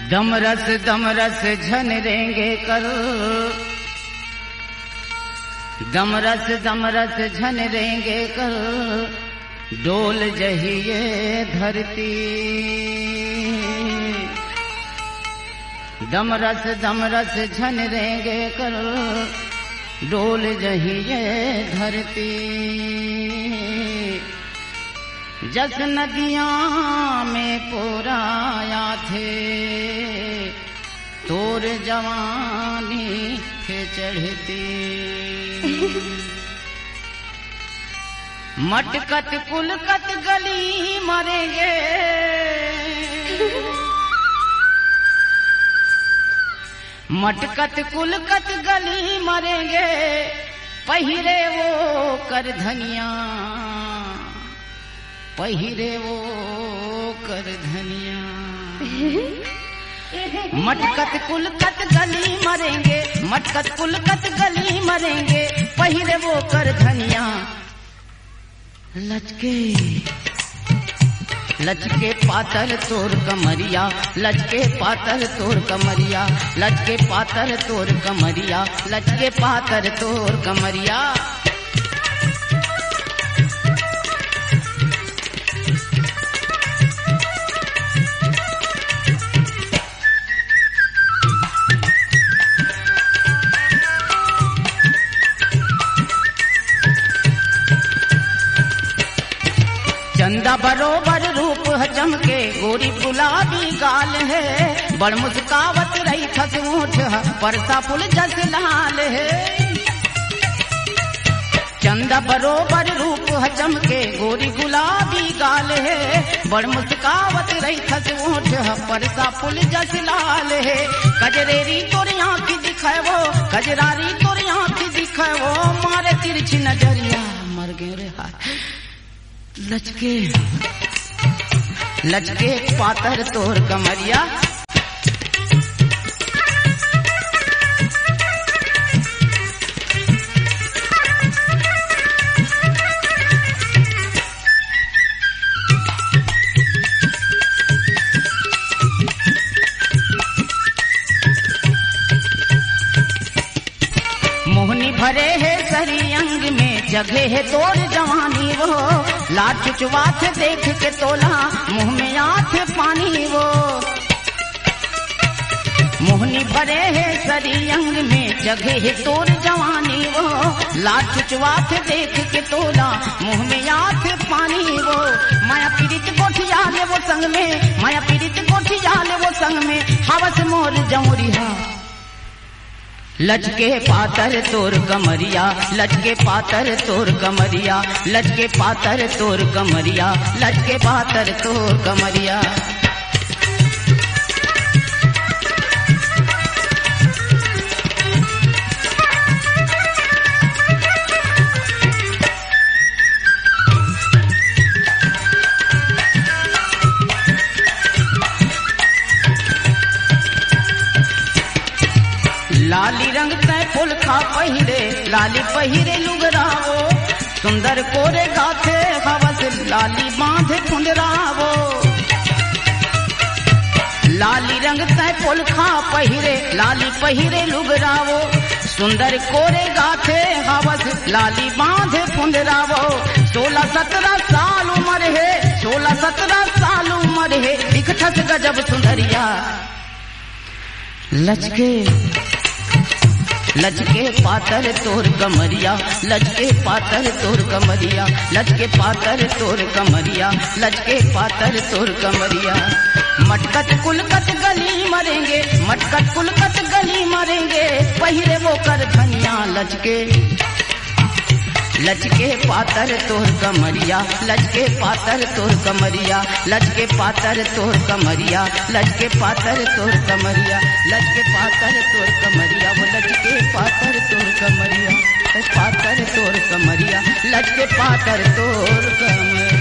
दम रस झन रेंगे कर, दम रस झन रेंगे कर, डोल जहिए धरती। दम रस झन रेंगे कर, डोल जहिए धरती। जस नदियां में पोराया थे, तोर जवानी थे चढ़ती। मटकत कुलकत गली मरेंगे, मटकत कुलकत गली मरेंगे, पहिरे वो कर धनिया, पहिरे वो कर धनिया। मटकत कुलकत गली मरेंगे, मटकत कुलकत गली मरेंगे, पहिरे वो कर धनिया। लचके लचके पातर तोर कमरिया, लचके पातर तोर कमरिया, लचके पातर तोर कमरिया, लचके पातर तोर कमरिया। चंदा बरोबर रूप है चमके, गोरी गुलाबी गाल है, बड़ मुस्कावत रही खस ऊँट है, परसा फूल जस लाल है। चंदा बरोबर रूप है चमके, गोरी गुलाबी गाल है, बड़ मुस्कावत रही खस ऊँट है, परसा फूल जस लाल है। कजरेरी तोरी आँखी दिखे वो, कजरारी तोरी आँखी दिखे वो, मारे तिरछी नजरिया मर गए रे हाय। लचके लचके पातर तोर कमरिया। मोहनी भरे है सरी अंग में, जगह है तोर जवानी वो, लाट चुचवात देख के तोला, मुंह में आथ पानी वो। मोहनी भरे है सरी अंग में, जगह है तोर जवानी वो, लाट चुचवात देख के तोला, मुंह में आथ पानी वो। माया पीड़ित गोठिया ले वो संग में, माया पीड़ित गोठिया ले वो संग में, हवस मोर जमुरिया। लचके पातर तोर कमरिया, लचके पातर तोर कमरिया, लचके पातर तोर कमरिया, लचके पातर तोर कमरिया। लाली रंग तय फुल खा पहिरे, लाली पहिरे लुगरावो, सुंदर कोरे गाथे हवस लाली बांधे फुंडरावो। लाली रंग तय फुल खा पहिरे, लाली पहिरे लुगरावो, सुंदर कोरे गाथे हवस लाली बांधे फुंडरावो। 16-17 साल उम्र है, 16-17 साल उम्र है, दिखठस गजब सुंदरिया। लचके लचके पातर तोर कमरिया, लचके पातर तोर कमरिया, लचके पातर तोर कमरिया, लचके पातर तोर कमरिया। मटकत कुलकत गली मरेंगे, मटकत कुलकत गली मरेंगे, पहिरे वो कर धनिया। लचके लचके पातर तोर कमरिया, लचके पातर तोर कमरिया, लचके पातर तोर कमरिया, लचके पातर तोर कमरिया, लचके पातर तोर कमरिया, वो लचके पातर तोर कमरिया, पातर तोर कमरिया, लचके पातर तोर कमरिया।